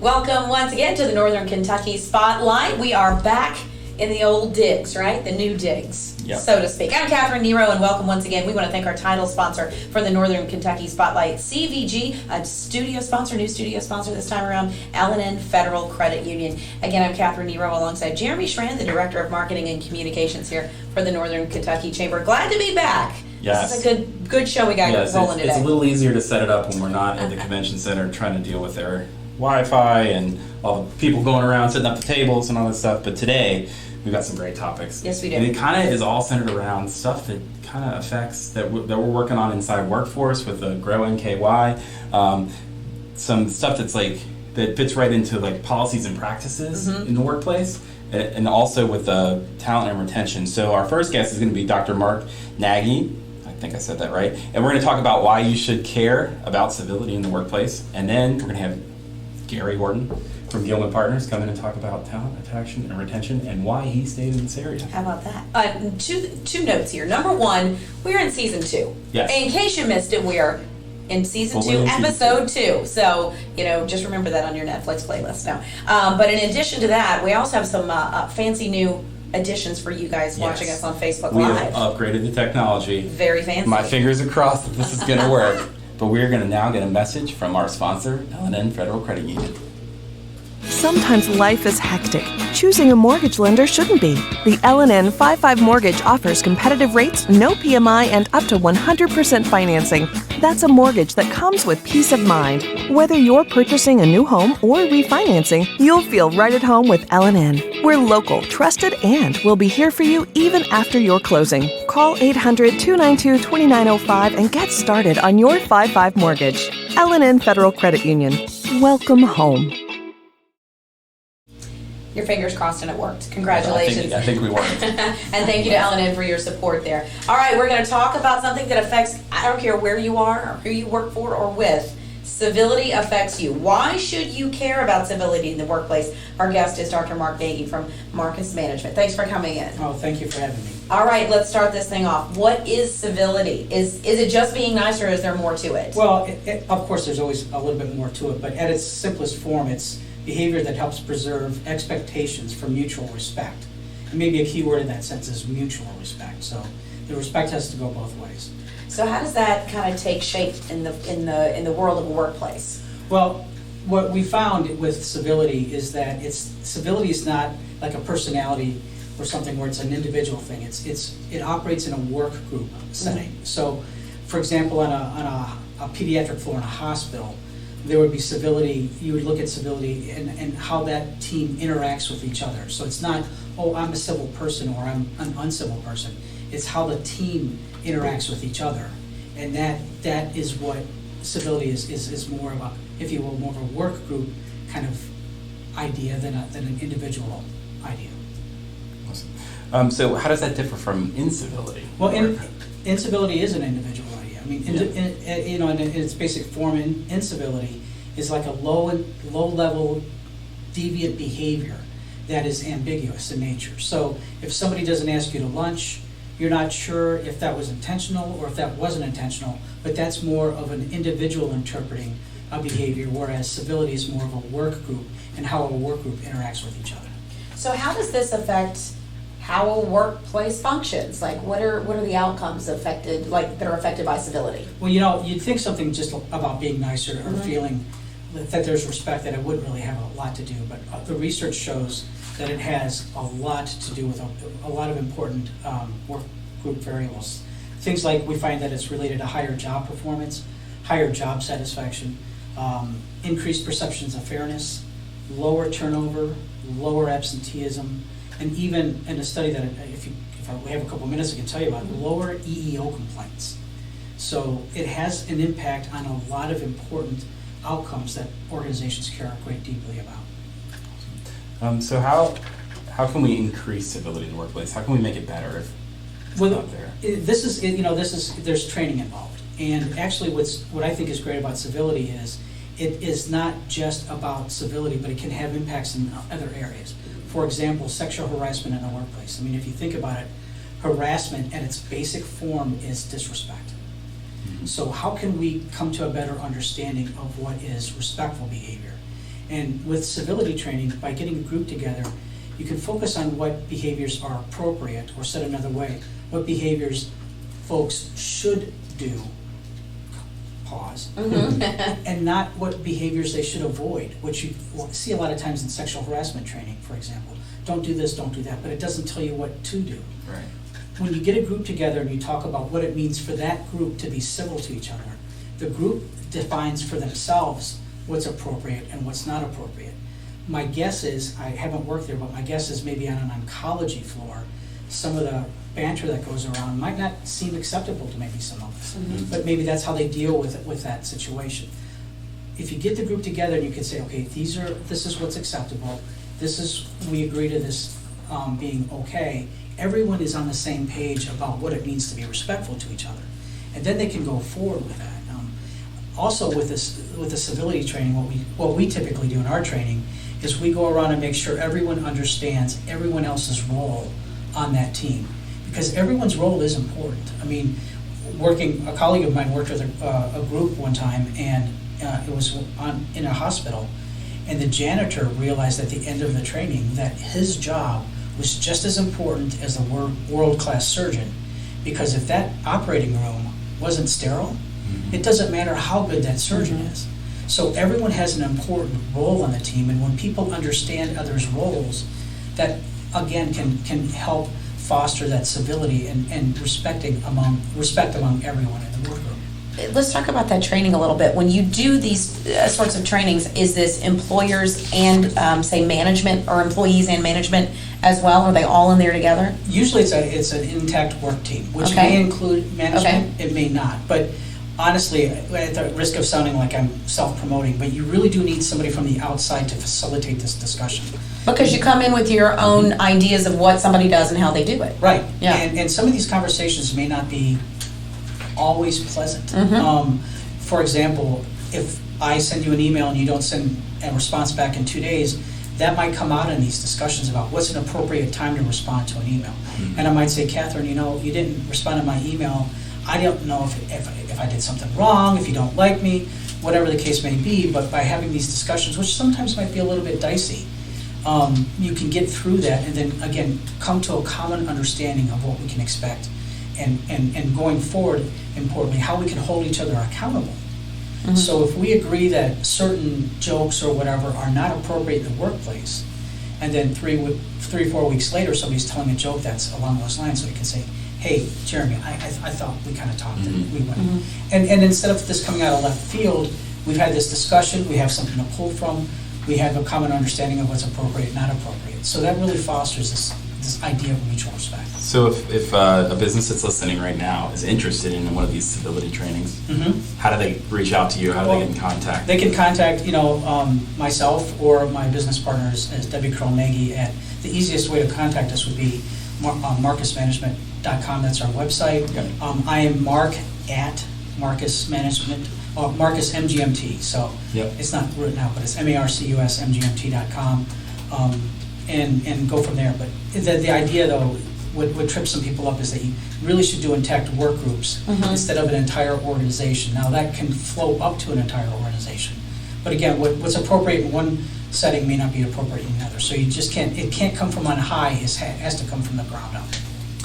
Welcome once again to the Northern Kentucky Spotlight. We are back in the old digs, right? The new digs, so to speak. I'm Catherine Nero, and welcome once again. We want to thank our title sponsor for the Northern Kentucky Spotlight, CVG, a new studio sponsor this time around, L&N Federal Credit Union. Again, I'm Catherine Nero alongside Jeremy Schran, the Director of Marketing and Communications here for the Northern Kentucky Chamber. Glad to be back. Yes. This is a good show we got rolling today. It's a little easier to set it up when we're not at the convention center trying to deal with their Wi-Fi and all the people going around setting up the tables and all that stuff. But today, we've got some great topips. Yes, we do. And it kind of is all centered around stuff that kind of affects, that we're working on inside workforce with the Grow NKY. Some stuff that fits right into like policies and practices in the workplace. And also with talent and retention. So our first guest is going to be Dr. Mark Nagy. I think I said that right. And we're going to talk about why you should care about civility in the workplace. And then we're going to have Garry Horton from Gilman Partners come in and talk about talent attraction and retention and why he stayed in this area. How about that? Two notes here. Number one, we're in season 2. Yes. In case you missed it, we are in season 2, episode 2. So, just remember that on your Netflix playlist now. But in addition to that, we also have some fancy new additions for you guys watching us on Facebook We Live. have upgraded the technology. Very fancy. My fingers are crossed that this is going to work. But we're going to now get a message from our sponsor, L&N Federal Credit Union. Sometimes life is hectic. Choosing a mortgage lender shouldn't be. The L&N 5-5 Mortgage offers competitive rates, no PMI, and up to 100% financing. That's a mortgage that comes with peace of mind. Whether you're purchasing a new home or refinancing, you'll feel right at home with L&N. We're local, trusted, and we'll be here for you even after your closing. Call 800-292-2905 and get started on your 5-5 mortgage. L&N Federal Credit Union. Welcome home. Your fingers crossed and it worked. Congratulations. I think we worked. And thank you to L&N for your support there. All right, we're going to talk about something that affects, I don't care where you are or who you work for or with, civility affects you. Why should you care about civility in the workplace? Our guest is Dr. Mark Nagy from Marcus Management. Thanks for coming in. Oh, thank you for having me. All right, let's start this thing off. What is civility? Is it just being nice, or is there more to it? Well, of course, there's always a little bit more to it, but at its simplest form, it's behavior that helps preserve expectations for mutual respect. And maybe a key word in that sense is mutual respect. So the respect has to go both ways. So how does that kind of take shape in the world of a workplace? Well, what we found with civility is that civility is not like a personality or something where it's an individual thing. It operates in a work group setting. So, for example, on a pediatric floor in a hospital, there would be civility. You would look at civility and how that team interacts with each other. So it's not, oh, I'm a civil person or I'm an uncivil person. It's how the team interacts with each other. And that is what civility is more of a, if you will, more of a work group kind of idea than an individual idea. Awesome. So how does that differ from incivility? Well, incivility is an individual idea. I mean, in its basic form, incivility is like a low-level deviant behavior that is ambiguous in nature. So if somebody doesn't ask you to lunch, you're not sure if that was intentional or if that wasn't intentional, but that's more of an individual interpreting a behavior, whereas civility is more of a work group and how a work group interacts with each other. So how does this affect how a workplace functions? Like, what are the outcomes affected, like that are affected by civility? Well, you'd think something just about being nicer or feeling that there's respect, that it wouldn't really have a lot to do, but the research shows that it has a lot to do with a lot of important work group variables. Things like, we find that it's related to higher job performance, higher job satisfaction, increased perceptions of fairness, lower turnover, lower absenteeism, and even in a study that, if we have a couple minutes, I can tell you about, lower EEO complaints. So it has an impact on a lot of important outcomes that organizations care quite deeply about. So how can we increase civility in the workplace? How can we make it better if it's not there? There's training involved. And actually what I think is great about civility is it is not just about civility, but it can have impacts in other areas. For example, sexual harassment in the workplace. I mean, if you think about it, harassment at its basic form is disrespect. So how can we come to a better understanding of what is respectful behavior? And with civility training, by getting a group together, you can focus on what behaviors are appropriate, or said another way, what behaviors folks should do, pause, and not what behaviors they should avoid, which you see a lot of times in sexual harassment training, for example. Don't do this, don't do that, but it doesn't tell you what to do. Right. When you get a group together and you talk about what it means for that group to be civil to each other, the group defines for themselves what's appropriate and what's not appropriate. My guess is, I haven't worked there, but my guess is maybe on an oncology floor, some of the banter that goes around might not seem acceptable to maybe some of us, but maybe that's how they deal with that situation. If you get the group together and you can say, okay, this is what's acceptable, we agree to this being okay, everyone is on the same page about what it means to be respectful to each other. And then they can go forward with that. Also with the civility training, what we typically do in our training is we go around and make sure everyone understands everyone else's role on that team. Because everyone's role is important. I mean, a colleague of mine worked with a group one time, and it was in a hospital, and the janitor realized at the end of the training that his job was just as important as the world-class surgeon, because if that operating room wasn't sterile, it doesn't matter how good that surgeon is. So everyone has an important role on the team, and when people understand others' roles, that again can help foster that civility and respect among everyone in the workroom. Let's talk about that training a little bit. When you do these sorts of trainings, is this employers and say management, or employees and management as well? Are they all in there together? Usually it's an intact work team, which may include management, it may not. But honestly, at the risk of sounding like I'm self-promoting, but you really do need somebody from the outside to facilitate this discussion. Because you come in with your own ideas of what somebody does and how they do it. Right. Yeah. And some of these conversations may not be always pleasant. For example, if I send you an email and you don't send a response back in 2 days, that might come out in these discussions about what's an appropriate time to respond to an email. And I might say, Catherine, you didn't respond to my email. I don't know if I did something wrong, if you don't like me, whatever the case may be, but by having these discussions, which sometimes might be a little bit dicey, you can get through that and then, again, come to a common understanding of what we can expect and going forward, importantly, how we can hold each other accountable. So if we agree that certain jokes or whatever are not appropriate in the workplace, and then 3-4 weeks later somebody's telling a joke that's along those lines, so we can say, hey, Jeremy, I thought we kind of talked and we went. And instead of this coming out of left field, we've had this discussion, we have something to pull from, we have a common understanding of what's appropriate and not appropriate. So that really fosters this idea of mutual respect. So if a business that's listening right now is interested in one of these civility trainings, how do they reach out to you? How do they get in contact? They can contact myself or my business partners as Debbie Kroll Nagy. At the easiest way to contact us would be marcusmanagement.com. That's our website. Okay. I am Mark at Marcus Management, Marcus MGMT. So it's not written out, but it's MARCUSMGMT.com. And go from there. But the idea, though, what trips some people up is that you really should do intact work groups instead of an entire organization. Now, that can flow up to an entire organization. But again, what's appropriate in one setting may not be appropriate in another. So it can't come from on high, it has to come from the ground up.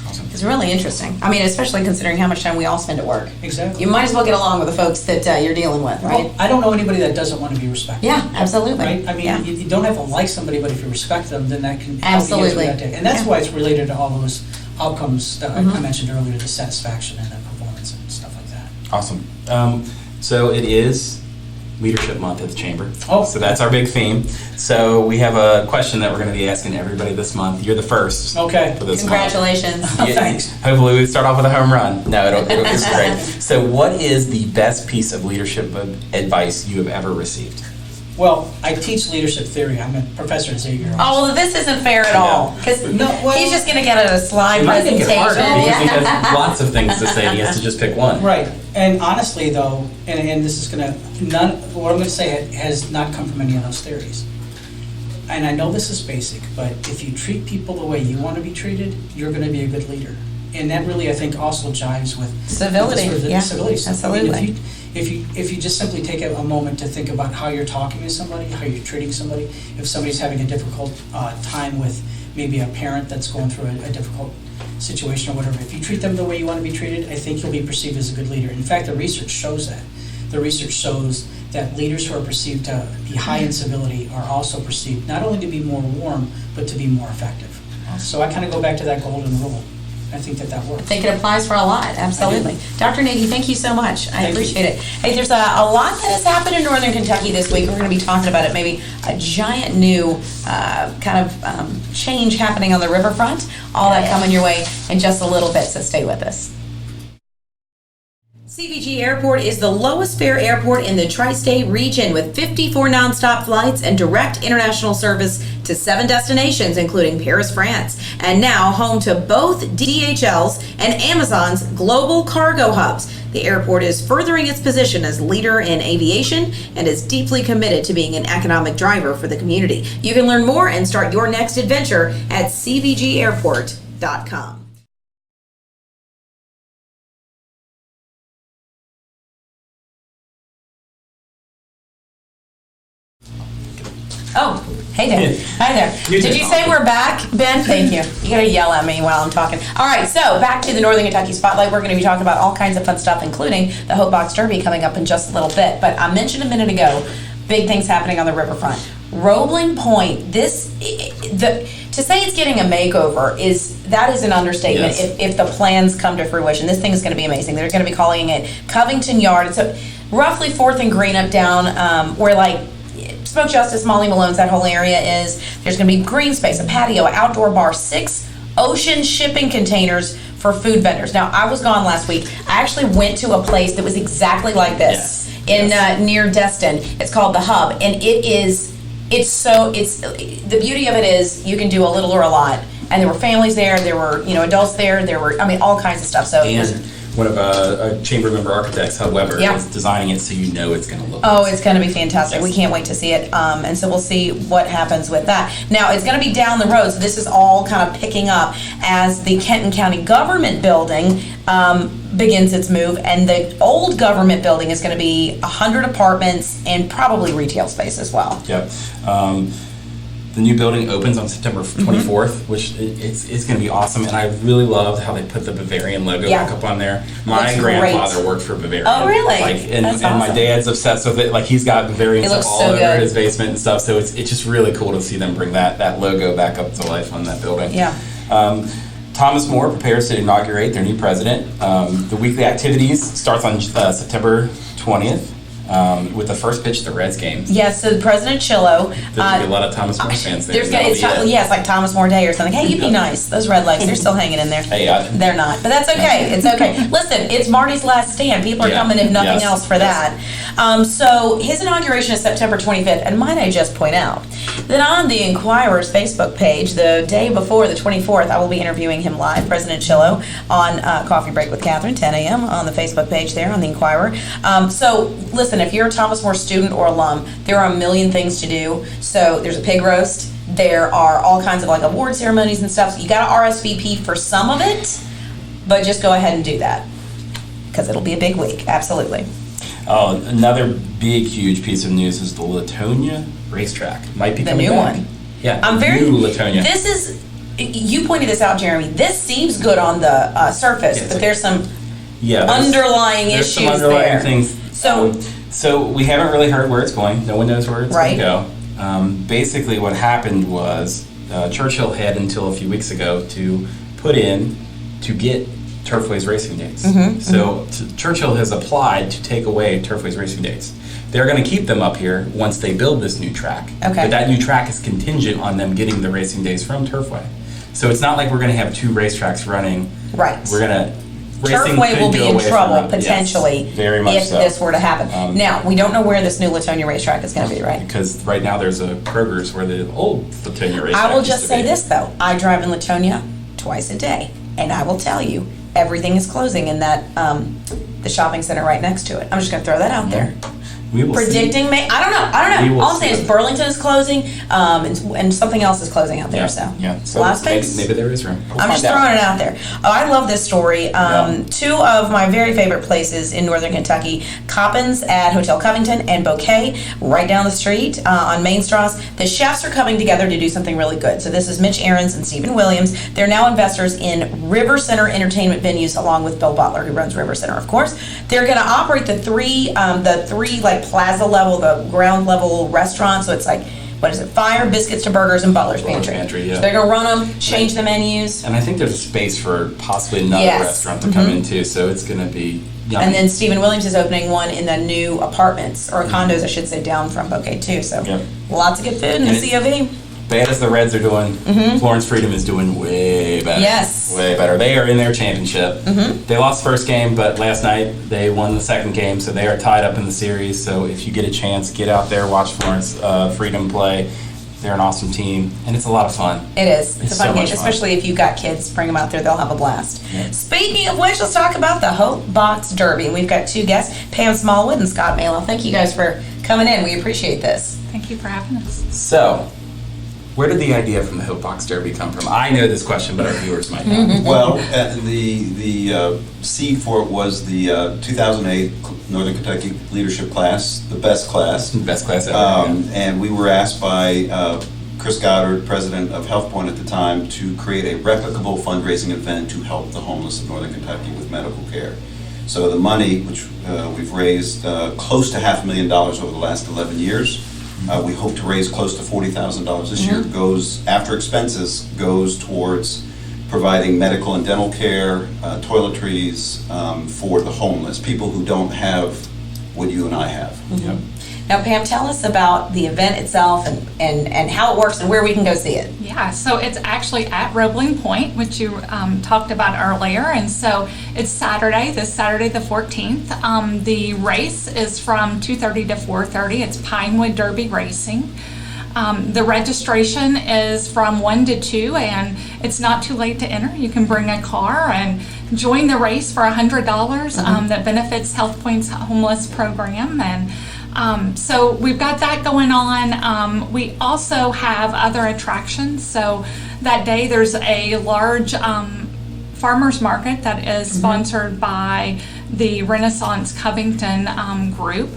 Awesome. It's really interesting. I mean, especially considering how much time we all spend at work. Exactly. You might as well get along with the folks that you're dealing with, right? Well, I don't know anybody that doesn't want to be respected. Yeah, absolutely. Right? I mean, you don't have to like somebody, but if you respect them, then that can help Absolutely. you get through that day. And that's why it's related to all those outcomes that I mentioned earlier, the satisfaction and the performance and stuff like that. Awesome. So it is Leadership Month at the Chamber. Oh. So that's our big theme. So we have a question that we're going to be asking everybody this month. You're the first. Okay. For this Congratulations. month. Thanks. Hopefully we start off with a home run. No, it's great. So what is the best piece of leadership advice you have ever received? Well, I teach leadership theory. I'm a professor at Xavier. Oh, well, this isn't fair at all. Because he's just going to get a slide It might make presentation. it harder because he has lots of things to say and he has to just pick one. Right. And honestly, though, and this is what I'm going to say has not come from any of those theories. And I know this is basic, but if you treat people the way you want to be treated, you're going to be a good leader. And that really, I think, also jives with Civility, the yeah, civility stuff. absolutely. I mean, if you just simply take a moment to think about how you're talking to somebody, how you're treating somebody, if somebody's having a difficult time with maybe a parent that's going through a difficult situation or whatever, if you treat them the way you want to be treated, I think you'll be perceived as a good leader. In fact, the research shows that. The research shows that leaders who are perceived to be high in civility are also perceived not only to be more warm, but to be more effective. So I kind of go back to that golden rule. I think that works. I think it applies for a lot, absolutely. Dr. Nagy, thank you so much. I appreciate it. Hey, there's a lot that has happened in Northern Kentucky this week. We're going to be talking about it, maybe a giant new change happening on the riverfront. All that coming your way in just a little bit, so stay with us. CVG Airport is the lowest fare airport in the tri-state region with 54 nonstop flights and direct international service to 7 destinations, including Paris, France, and now home to both DHL's and Amazon's global cargo hubs. The airport is furthering its position as leader in aviation and is deeply committed to being an economic driver for the community. You can learn more and start your next adventure at cvgairport.com. Oh, hey there. Hi there. Did you say we're back, Ben? Thank you. You gotta yell at me while I'm talking. All right, so back to the Northern Kentucky Spotlight. We're gonna be talking about all kinds of fun stuff, including the Hope Box Derby coming up in just a little bit. But I mentioned a minute ago, big things happening on the riverfront. Rolling Point, to say it's getting a makeover is an understatement. Yes. If the plans come to fruition. This thing is gonna be amazing. They're gonna be calling it Covington Yard. It's roughly 4th and Green up down where Smoke Justice, Molly Malone's, that whole area is. There's going to be green space, a patio, an outdoor bar, 6 ocean shipping containers for food vendors. Now, I was gone last week. I actually went to a place that was exactly like this near Destin. It's called The Hub, and the beauty of it is you can do a little or a lot. And there were families there, there were adults there were all kinds of stuff. So one of a chamber member architects, however, is designing it so it's going to look nice. It's going to be fantastic. We can't wait to see it. And so we'll see what happens with that. Now, it's going to be down the road, so this is all kind of picking up as the Kenton County Government Building begins its move. And the old government building is going to be 100 apartments and probably retail space as well. Yep. The new building opens on September 24th, which it's going to be awesome. And I really loved how they put the Bavarian logo back up on there. My grandfather worked for Bavarian. Oh, really? And my dad's obsessed with it. He's got Bavarian stuff all over his basement and stuff. So it's just really cool to see them bring that logo back up to life on that building. Yeah. Thomas More prepares to inaugurate their new president. The weekly activities starts on September 20th. With the first pitch, the Reds game. Yes, so President Chillo. There's going to be a lot of Thomas More fans there. It's like Thomas More Day or something. Hey, you be nice. Those red legs, they're still hanging in there. Hey, they're not, but that's okay. It's okay. Listen, it's Marty's last stand. People are coming, if nothing else, for that. So his inauguration is September 25th, and might I just point out that on the Inquirer's Facebook page, the day before the 24th, I will be interviewing him live, President Chillo, on Coffee Break with Catherine, 10 a.m. on the Facebook page there on the Inquirer. So listen, if you're a Thomas More student or alum, there are a million things to do. So there's a pig roast. There are all kinds of award ceremonies and stuff. So you got to RSVP for some of it, but just go ahead and do that because it'll be a big week. Absolutely. Oh, another big, huge piece of news is the Latonia racetrack might be coming back. The new one. Yeah, new Latonia. You pointed this out, Jeremy. This seems good on the surface, but there's some underlying issues there. There's some underlying things. So we haven't really heard where it's going. No one knows where it's going to go. Basically, what happened was Churchill had until a few weeks ago to get Turfway's racing dates. Churchill has applied to take away Turfway's racing dates. They're going to keep them up here once they build this new track. Okay. But that new track is contingent on them getting the racing days from Turfway. So it's not like we're going to have 2 racetracks running. Right. We're going to... Turfway will be in trouble potentially very much if this were to happen. Now, we don't know where this new Latonia racetrack is going to be, right? Because right now there's a Kroger's where the old Latonia racetrack I will just say this, though. I drive in Latonia twice a day, and I will tell you, everything is closing in that the shopping center right next to it. I'm just going to throw that out there. We will predicting May. I don't know. All I'm saying is Burlington is closing, and something else is closing out there. So last space. Maybe there is room. I'm just throwing it out there. Oh, I love this story. Two of my very favorite places in Northern Kentucky, Coppins at Hotel Covington and Bouquet, right down the street on Main Strasse. The chefs are coming together to do something really good. So this is Mitch Ahrens and Stephen Williams. They're now investors in River Center Entertainment Venues, along with Bill Butler, who runs River Center, of course. They're going to operate the three like plaza level, the ground level restaurant. So it's like, what is it? Fire, biscuits to burgers, and Butler's Pantry. Yeah. So they're gonna run them, change the menus. And I think there's a space for possibly another restaurant to come into, so it's gonna be yummy. And then Stephen Williams is opening one in the new apartments, or condos, I should say, down from Bouquet too. So lots of good food in the COV. Bad as the Reds are doing, Florence Freedom is doing way better. Yes. Way better. They are in their championship. They lost the first game, but last night they won the second game, so they are tied up in the series. So if you get a chance, get out there, watch Florence Freedom play. They're an awesome team, and it's a lot of fun. It is. It's a fun so game, much fun. Especially if you've got kids. Bring them out there; they'll have a blast. Yeah. Speaking of which, let's talk about the Hope Box Derby. We've got two guests, Pam Smallwood and Scott Malof. Thank you guys for coming in. We appreciate this. Thank you for having us. So, where did the idea from the Hope Box Derby come from? I know this question, but our viewers might not. Well, the seed for it was the 2008 Northern Kentucky leadership class, the best class. Best class ever. And we were asked by Chris Goddard, president of HealthPoint at the time, to create a replicable fundraising event to help the homeless of Northern Kentucky with medical care. So the money, which we've raised close to $500,000 over the last 11 years, we hope to raise close to $40,000 this year, goes, after expenses, goes towards providing medical and dental care, toiletries for the homeless, people who don't have what you and I have. Yep. Now, Pam, tell us about the event itself and how it works and where we can go see it. Yeah, so it's actually at Roebling Point, which you talked about earlier, and so it's Saturday, this Saturday the 14th. The race is from 2:30 to 4:30. It's Pinewood Derby Racing. The registration is from 1 to 2, and it's not too late to enter. You can bring a car and join the race for $100 that benefits HealthPoint's homeless program. And so we've got that going on. We also have other attractions. So that day there's a large farmers market that is sponsored by the Renaissance Covington group.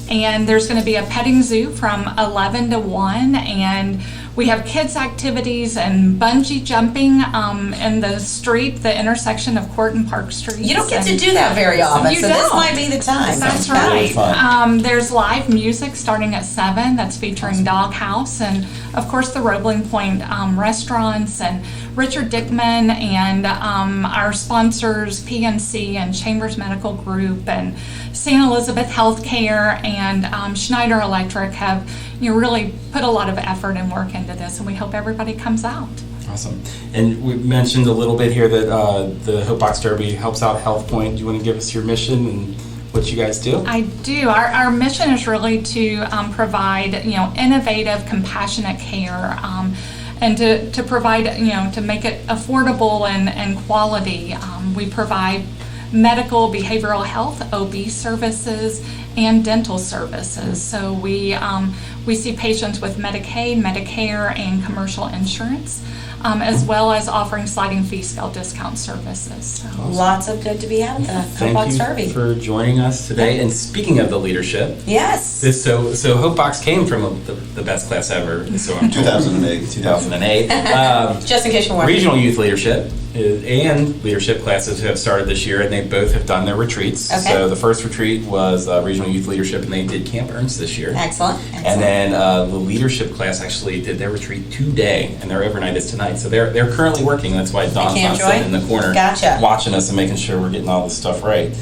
And there's going to be a petting zoo from 11 to 1, and we have kids activities and bungee jumping in the street, the intersection of Court and Park Streets. You don't get to do that very often, so this might be the time. That's really right. fun. There's live music starting at 7 that's featuring Doghouse, and of course the Roebling Point restaurants, and Richard Dickman, and our sponsors PNC and Chambers Medical Group and St. Elizabeth Healthcare and Schneider Electric have really put a lot of effort and work into this, and we hope everybody comes out. Awesome. And we mentioned a little bit here that the Hope Box Derby helps out HealthPoint. Do you want to give us your mission and what you guys do? I do. Our mission is really to provide innovative, compassionate care, and to provide to make it affordable and quality. We provide medical, behavioral health, OB services, and dental services. So we see patients with Medicaid, Medicare, and commercial insurance, as well as offering sliding fee scale discount services. So. Lots of good to be had at the Hope Box Derby. Thank you for joining us today. And speaking of the leadership, Yes. so Hope Box came from the best class ever. So I'm 2008. 2008. Just in case you're wondering. Regional youth leadership and leadership classes have started this year, and they both have done their retreats. Okay. So the first retreat was regional youth leadership, and they did Camp Ernst this year. Excellent. And then the leadership class actually did their retreat today, and their overnight is tonight. So they're currently working. That's why Don's Camp not sitting Joy? in the corner Gotcha. watching us and making sure we're getting all this stuff right.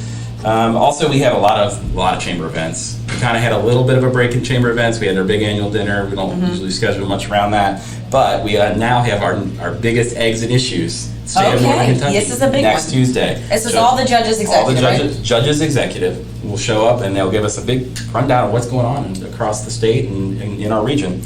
Also, we have a lot of chamber events. We kind of had a little bit of a break in chamber events. We had our big annual dinner. We don't usually schedule much around that, but we now have our biggest eggs and issues. State of Northern Kentucky. This is a big next one. Tuesday. This is all the judges executive, All the right? judges executive will show up, and they'll give us a big rundown of what's going on across the state and in our region.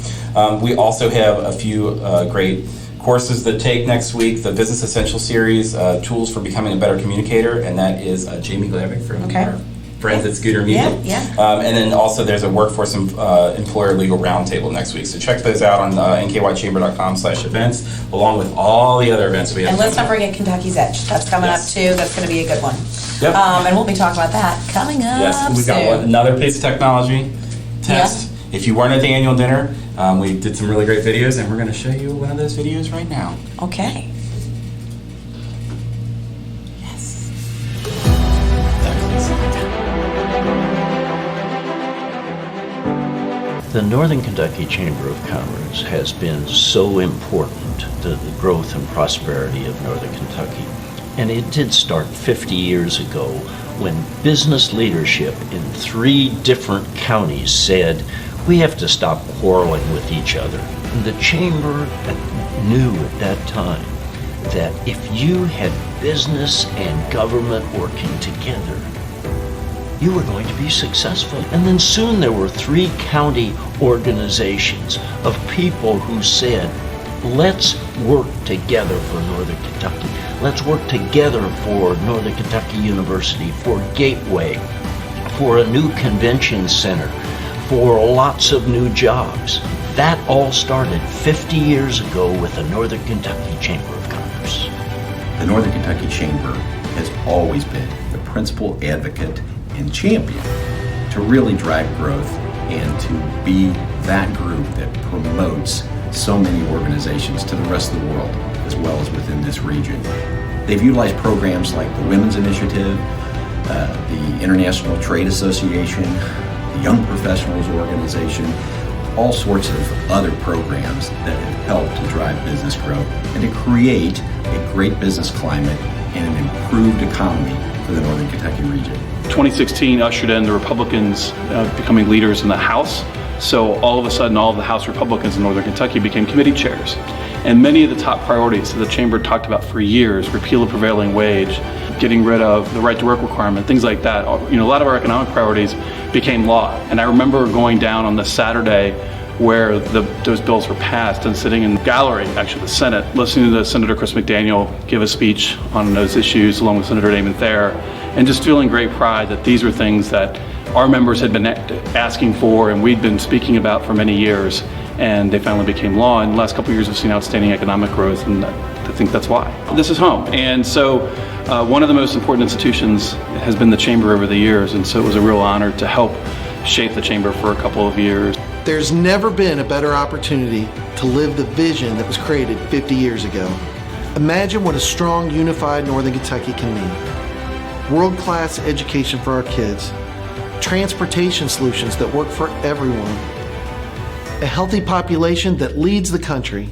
We also have a few great courses that take next week, the Business Essential Series, Tools for Becoming a Better Communicator, and that is Jamie Glavick from our Friends at Scooter Music. And then also there's a workforce employer legal roundtable next week. So check those out on nkychamber.com/events, along with all the other events we have. And let's not forget Kentucky's Edge. That's coming up too. That's going to be a good one. Yep. And we'll be talking about that coming up. Yes, we've got another piece of technology test. If you weren't at the annual dinner, we did some really great videos, and we're going to show you one of those videos right now. Okay. The Northern Kentucky Chamber of Commerce has been so important to the growth and prosperity of Northern Kentucky. And it did start 50 years ago when business leadership in 3 different counties said, we have to stop quarreling with each other. And the Chamber knew at that time that if you had business and government working together, you were going to be successful. And then soon there were 3 county organizations of people who said, let's work together for Northern Kentucky. Let's work together for Northern Kentucky University, for Gateway, for a new convention center, for lots of new jobs. That all started 50 years ago with the Northern Kentucky Chamber of Commerce. The Northern Kentucky Chamber has always been the principal advocate and champion to really drive growth and to be that group that promotes so many organizations to the rest of the world as well as within this region. They've utilized programs like the Women's Initiative, the International Trade Association, the Young Professionals Organization, all sorts of other programs that have helped to drive business growth and to create a great business climate and an improved economy for the Northern Kentucky region. 2016 ushered in the Republicans becoming leaders in the House. So all of a sudden, all of the House Republicans in Northern Kentucky became committee chairs. And many of the top priorities that the Chamber talked about for years, repeal of prevailing wage, getting rid of the right to work requirement, things like that, a lot of our economic priorities became law. And I remember going down on the Saturday where those bills were passed and sitting in the gallery, actually the Senate, listening to Senator Chris McDaniel give a speech on those issues along with Senator Damon Thayer, and just feeling great pride that these were things that our members had been asking for and we'd been speaking about for many years, and they finally became law. And the last couple of years we've seen outstanding economic growth, and I think that's why. This is home. And so one of the most important institutions has been the Chamber over the years, and so it was a real honor to help shape the Chamber for a couple of years. There's never been a better opportunity to live the vision that was created 50 years ago. Imagine what a strong, unified Northern Kentucky can mean. World-class education for our kids, transportation solutions that work for everyone, a healthy population that leads the country.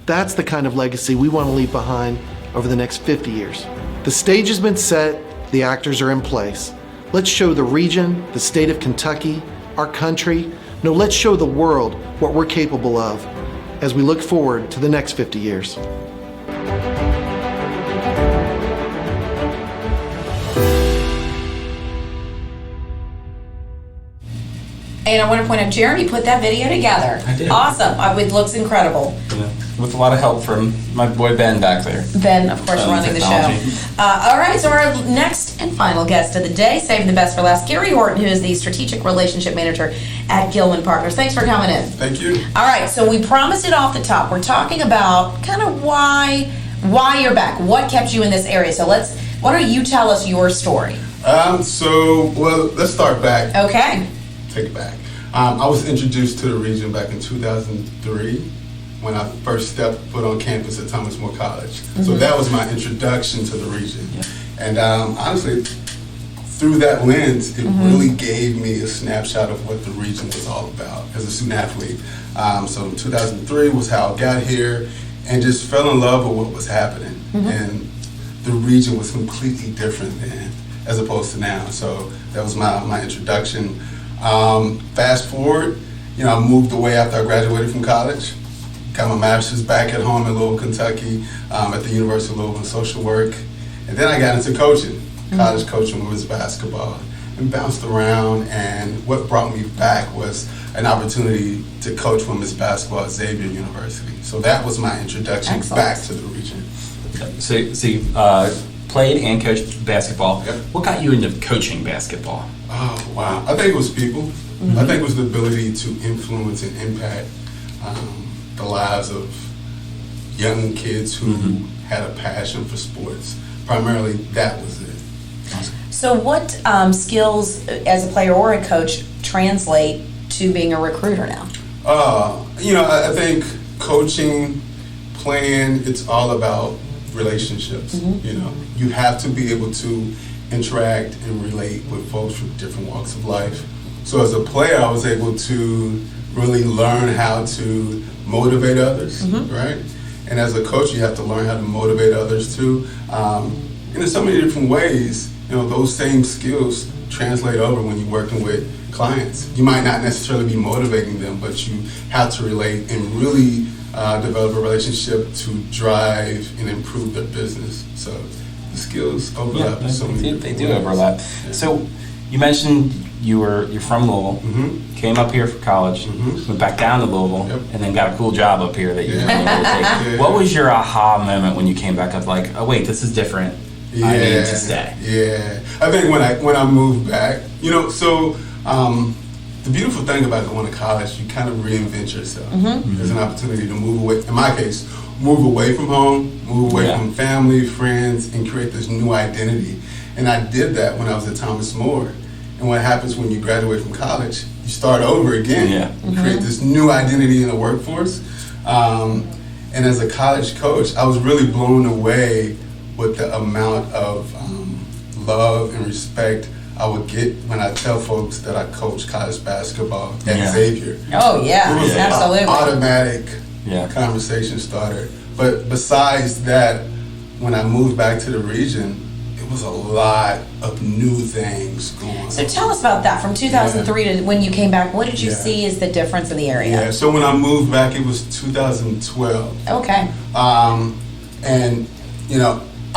That's the kind of legacy we want to leave behind over the next 50 years. The stage has been set, the actors are in place. Let's show the region, the state of Kentucky, our country, no, let's show the world what we're capable of as we look forward to the next 50 years. And I want to point out, Jeremy put that video together. I did. Awesome. It looks incredible. Yeah. With a lot of help from my boy Ben back there. Ben, of course, running the show. All right, so our next and final guest of the day, saving the best for last, Garry Horton, who is the Strategic Relationship Manager at Gilman Partners. Thanks for coming in. Thank you. All right, so we promised it off the top. We're talking about kind of why you're back, what kept you in this area. So why don't you tell us your story? Let's start back. Okay. Take it back. I was introduced to the region back in 2003 when I first stepped foot on campus at Thomas More College. Mm-hmm. So that was my introduction to the region. Yeah. And honestly, through that lens, it really gave me a snapshot of what the region was all about as a student athlete. So 2003 was how I got here and just fell in love with what was happening. Mm-hmm. And the region was completely different then as opposed to now. So that was my introduction. Fast forward, I moved away after I graduated from college. Got my master's back at home in Louisville, Kentucky, at the University of Louisville in social work. And then I got into coaching, college coaching women's basketball, and bounced around. And what brought me back was an opportunity to coach women's basketball at Xavier University. So that was my introduction back to the region. So you played and coached basketball. Yep. What got you into coaching basketball? Oh, wow. I think it was people. Mm-hmm. I think it was the ability to influence and impact the lives of young kids who had a passion for sports. Primarily, that was it. So what skills as a player or a coach translate to being a recruiter now? I think coaching, playing, it's all about relationships. You have to be able to interact and relate with folks from different walks of life. So as a player, I was able to really learn how to motivate others, right? And as a coach, you have to learn how to motivate others too. And in so many different ways, those same skills translate over when you're working with clients. You might not necessarily be motivating them, but you have to relate and really develop a relationship to drive and improve their business. So the skills overlap. They do overlap. Yeah. So you mentioned you're from Louisville, came up here for college, went back down to Louisville, and then got a cool job up here that you were able to take. What was your aha moment when you came back up? Like, oh wait, this is different. I need to stay. Yeah, I think when I moved back, the beautiful thing about going to college, you kind of reinvent yourself. There's an opportunity to move away. In my case, move away from home, move away from family, friends, and create this new identity. And I did that when I was at Thomas More. And what happens when you graduate from college, you start over again. You create this new identity in the workforce. And as a college coach, I was really blown away with the amount of love and respect I would get when I tell folks that I coach college basketball at Xavier. Oh yeah, it was absolutely. An automatic conversation starter. But besides that, when I moved back to the region, it was a lot of new things going on. So tell us about that. From 2003 to when you came back, what did you see as the difference in the area? Yeah, so when I moved back, it was 2012. Okay. And,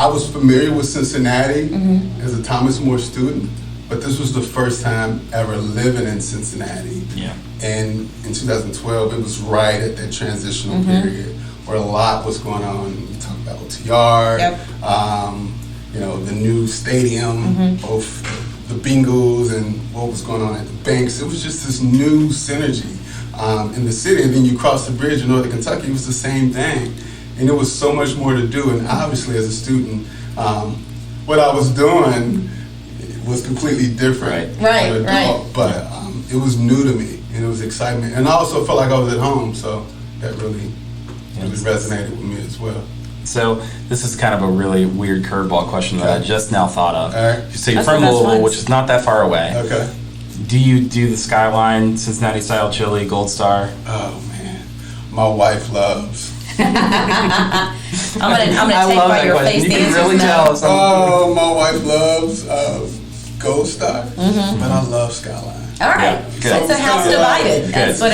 I was familiar with Cincinnati as a Thomas More student, but this was the first time ever living in Cincinnati. Yeah. And in 2012, it was right at that transitional period where a lot was going on. You talk about OTR, the new stadium, both the Bengals and what was going on at the Banks. It was just this new synergy in the city. And then you cross the bridge in Northern Kentucky, it was the same thing. And there was so much more to do. And obviously, as a student, what I was doing was completely different. Right. But it was new to me, and it was excitement. And I also felt like I was at home, so that really resonated with me as well. So this is kind of a really weird curveball question that I just now thought of. All right. So you're from Louisville, which is not that far away. Okay. Do you do the Skyline, Cincinnati style chili, Gold Star? Oh man, my wife loves. I'm gonna take by your face the answers really now. Oh, my wife loves Gold Star, but I love Skyline. All right, so it's a house divided. Good. That's what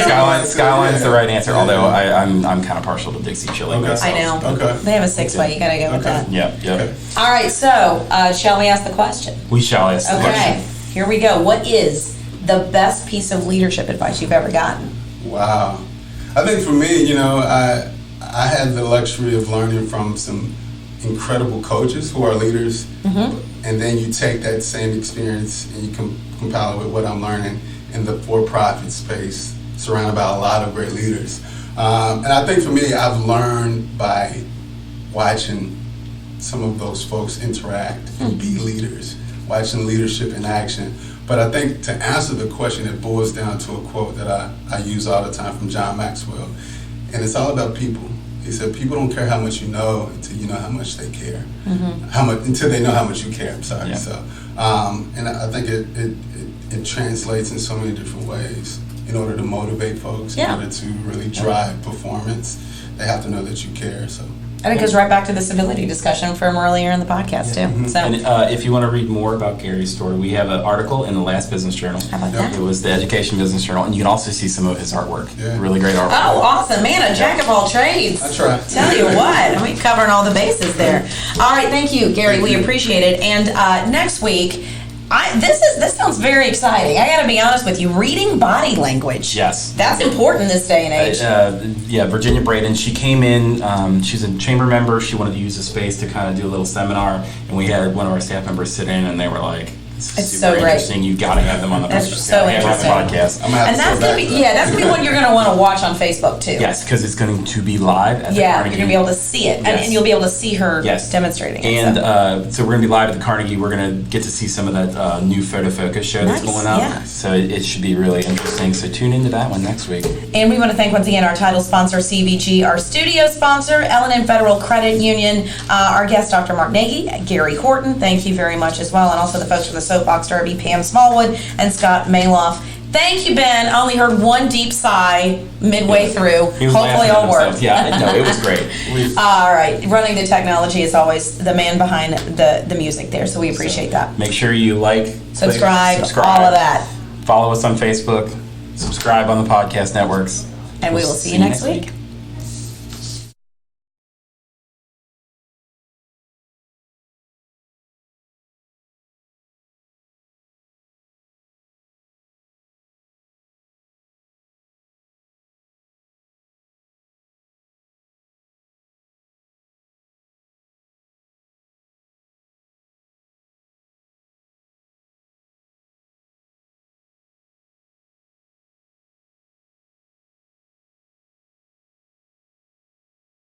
Skyline's the right answer. Although I'm kind of partial to Dixie chili. Okay. I know. Okay. They have a 6-way. You gotta go with that. Yep. Okay. All right. So shall we ask the question? We shall ask the question. Okay. Here we go. What is the best piece of leadership advice you've ever gotten? Wow. I think for me, I had the luxury of learning from some incredible coaches who are leaders, and then you take that same experience and you compile it with what I'm learning in the for-profit space, surrounded by a lot of great leaders. And I think for me, I've learned by watching some of those folks interact and be leaders, watching leadership in action. But I think to answer the question, it boils down to a quote that I use all the time from John Maxwell, and it's all about people. He said, people don't care how much you know until you know how much they care. Until they know how much you care, I'm sorry. Yeah. So, and I think it translates in so many different ways. In order to motivate folks, in order to really drive performance, they have to know that you care. So. And it goes right back to the civility discussion from earlier in the podcast, too. So. And if you want to read more about Garry's story, we have an article in the last Business Journal. How about that? It was the Education Business Journal, and you can also see some of his artwork. Yeah. Really great artwork. Oh, awesome. Man, a jack of all trades. I try. Tell you what, we're covering all the bases there. All right, thank you, Garry. We appreciate it. And next week, This sounds very exciting. I got to be honest with you. Reading body language. Yes. That's important this day and age. Yeah, Virginia Braden, she came in, she's a chamber member, she wanted to use the space to kind of do a little seminar, and we had one of our staff members sit in, and they were like, this is super interesting. You got to have them on the podcast. And that's gonna be one you're gonna want to watch on Facebook too. Yes, because it's going to be live at the Carnegie. Carnegie. You're gonna be able to see it, and you'll be able to see her demonstrating. And so we're gonna be live at the Carnegie. We're gonna get to see some of that new photo focus show that's going up. Yeah. So it should be really interesting. So tune into that one next week. And we want to thank once again our title sponsor, CVG, our studio sponsor, L&N Federal Credit Union, our guest, Dr. Mark Nagy, Garry Horton. Thank you very much as well, and also the folks from the Soapbox Derby, Pam Smallwood and Scott Malof. Thank you, Ben. I only heard one deep sigh midway through. Hopefully all worked. Yeah, no, it was great. All right. Running the technology is always the man behind the music there, so we appreciate that. Make sure you like, subscribe, all of that. Follow us on Facebook, subscribe on the podcast networks. And we will see you next week.